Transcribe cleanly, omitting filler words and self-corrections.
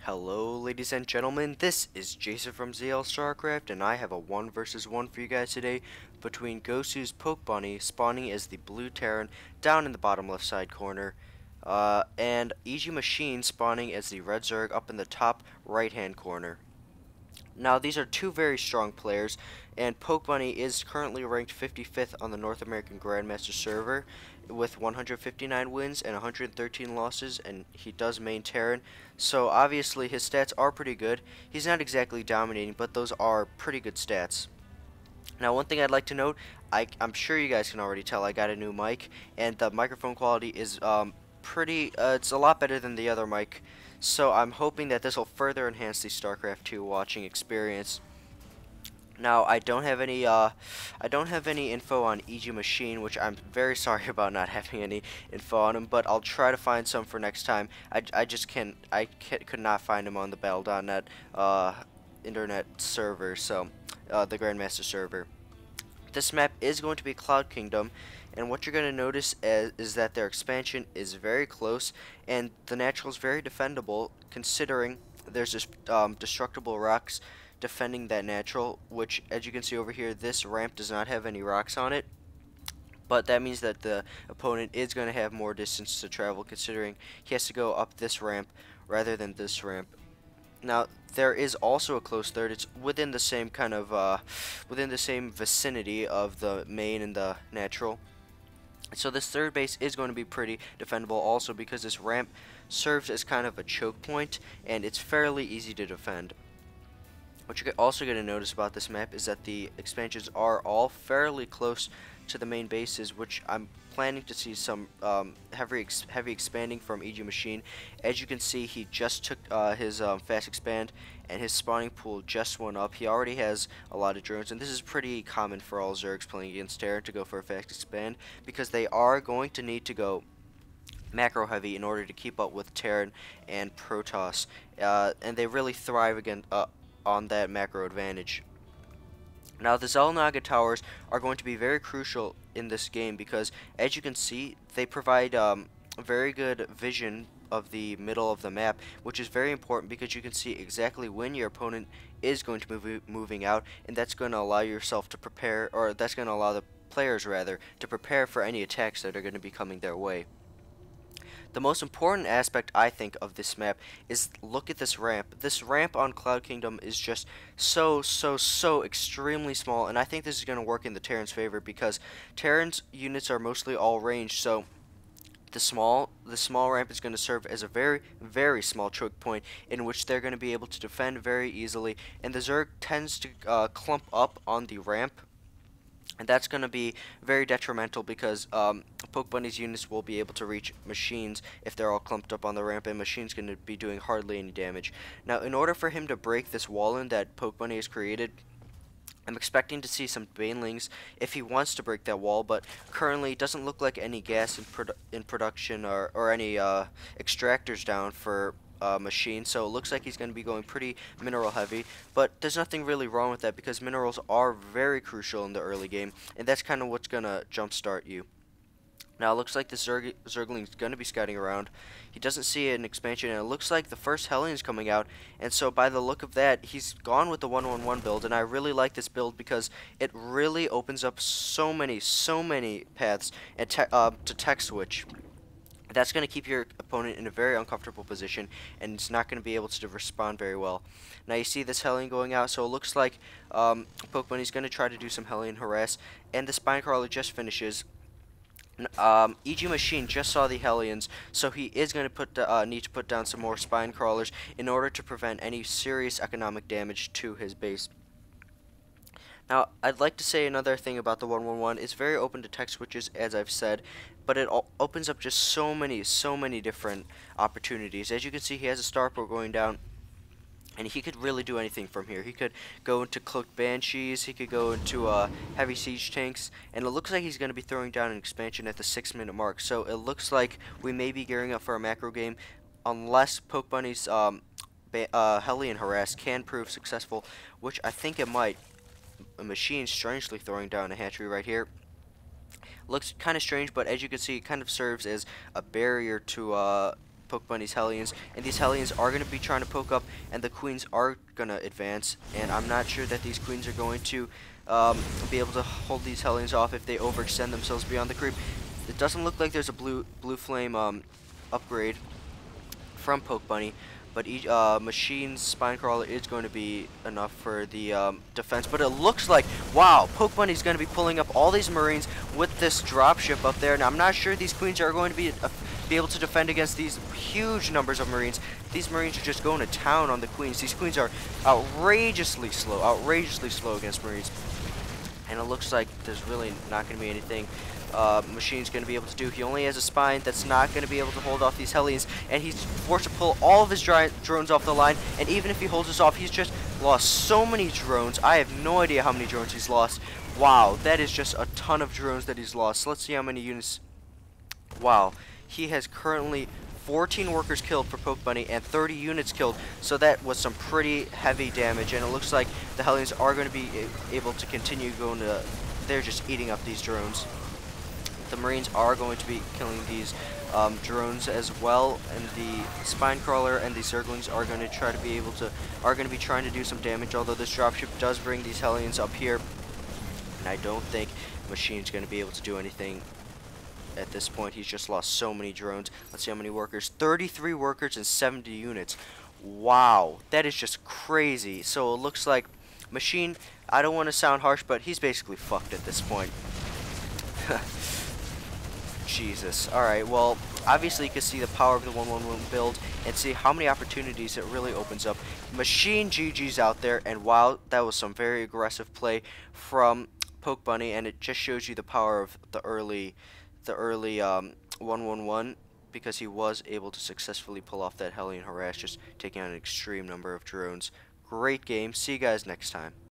Hello ladies and gentlemen, this is Jason from ZLStarcraft and I have a 1 versus 1 for you guys today between Gosu's Pokebuni spawning as the blue Terran down in the bottom left side corner and EG Machine spawning as the red Zerg up in the top right hand corner. Now these are two very strong players, and Pokebuni is currently ranked 55th on the North American Grandmaster server with 159 wins and 113 losses, and he does main Terran, so obviously his stats are pretty good. He's not exactly dominating, but those are pretty good stats. Now one thing I'd like to note, I'm sure you guys can already tell I got a new mic, and the microphone quality is it's a lot better than the other mic. So I'm hoping that this will further enhance the StarCraft 2 watching experience. Now I don't have any info on EG Machine, which I'm very sorry about not having any info on him, but I'll try to find some for next time. I just could not find him on the Battle.net internet server, so the Grandmaster server. This map is going to be Cloud Kingdom, and what you're going to notice is that their expansion is very close, and the natural is very defendable, considering there's just destructible rocks defending that natural, which, as you can see over here, this ramp does not have any rocks on it, but that means that the opponent is going to have more distance to travel, considering he has to go up this ramp rather than this ramp. Now there is also a close third. It's within the same kind of within the same vicinity of the main and the natural. So this third base is going to be pretty defendable also, because this ramp serves as kind of a choke point and it's fairly easy to defend. What you're also going to notice about this map is that the expansions are all fairly close to the main bases, which I'm planning to see some heavy expanding from EG Machine. As you can see, he just took his fast expand, and his spawning pool just went up. He already has a lot of drones, and this is pretty common for all Zergs playing against Terran to go for a fast expand, because they are going to need to go macro heavy in order to keep up with Terran and Protoss, and they really thrive again on that macro advantage. Now the Xel'Naga towers are going to be very crucial in this game, because as you can see, they provide very good vision of the middle of the map, which is very important because you can see exactly when your opponent is going to be moving out, and that's going to allow yourself to prepare, or that's going to allow the players rather to prepare for any attacks that are going to be coming their way. The most important aspect, I think, of this map is look at this ramp. This ramp on Cloud Kingdom is just so extremely small, and I think this is going to work in the Terran's favor, because Terran's units are mostly all ranged, so the small ramp is going to serve as a very small choke point in which they're going to be able to defend very easily, and the Zerg tends to clump up on the ramp. And that's going to be very detrimental, because Pokebuni's units will be able to reach machines if they're all clumped up on the ramp, and machines going to be doing hardly any damage. Now, in order for him to break this wall in that Pokebuni has created, I'm expecting to see some banelings if he wants to break that wall, but currently it doesn't look like any gas in production or any extractors down for machine, so it looks like he's going to be going pretty mineral heavy, but there's nothing really wrong with that, because minerals are very crucial in the early game, and that's kind of what's going to jumpstart you. Now it looks like the Zergling's going to be scouting around. He doesn't see an expansion, and it looks like the first Hellions coming out, and so by the look of that, he's gone with the 1-1-1 build, and I really like this build because it really opens up so many paths and to tech switch. That's going to keep your opponent in a very uncomfortable position, and it's not going to be able to respond very well. Now you see this Hellion going out, so it looks like Pokebuni's going to try to do some Hellion harass, and the Spine Crawler just finishes. EG Machine just saw the Hellions, so he is going to need to put down some more Spine Crawlers in order to prevent any serious economic damage to his base. Now, I'd like to say another thing about the 1-1-1. It's very open to tech switches, as I've said, but it opens up just so many different opportunities. As you can see, he has a starport going down, and he could really do anything from here. He could go into cloaked banshees, he could go into heavy siege tanks, and it looks like he's going to be throwing down an expansion at the 6-minute mark. So it looks like we may be gearing up for a macro game, unless Pokebuni's Hellion harass can prove successful, which I think it might. A machine strangely throwing down a hatchery right here. Looks kind of strange, but as you can see, it kind of serves as a barrier to Pokebunny's Hellions, and these Hellions are going to be trying to poke up, and the Queens are going to advance, and I'm not sure that these Queens are going to be able to hold these Hellions off if they overextend themselves beyond the creep. It doesn't look like there's a blue flame upgrade from Pokebunny, but each Machine's Spine Crawler is going to be enough for the defense. But it looks like, wow, Pokebunny's going to be pulling up all these Marines with this dropship up there. Now, I'm not sure these Queens are going to be able to defend against these huge numbers of Marines. These Marines are just going to town on the Queens. These Queens are outrageously slow against Marines. And it looks like there's really not going to be anything Machine's going to be able to do. He only has a Spine that's not going to be able to hold off these Hellions, and he's forced to pull all of his drones off the line, and even if he holds this off, he's just lost so many drones. I have no idea how many drones he's lost. Wow, that is just a ton of drones that he's lost. So let's see how many units. Wow, he has currently 14 workers killed for Pokebunny and 30 units killed, so that was some pretty heavy damage, and it looks like the Hellions are going to be able to continue going to... They're just eating up these drones. The Marines are going to be killing these drones as well, and the Spine Crawler and the Zerglings are going to be trying to do some damage, although this dropship does bring these Hellions up here, and I don't think Machine's going to be able to do anything at this point. He's just lost so many drones. Let's see how many workers. 33 workers and 70 units. Wow, that is just crazy. So it looks like Machine, I don't want to sound harsh, but he's basically fucked at this point. Jesus. Alright, well, obviously you can see the power of the 111 build and see how many opportunities it really opens up. Machine GG's out there, and wow, that was some very aggressive play from Pokebunny, and it just shows you the power of the early 111, because he was able to successfully pull off that Hellion harass, just taking out an extreme number of drones. Great game. See you guys next time.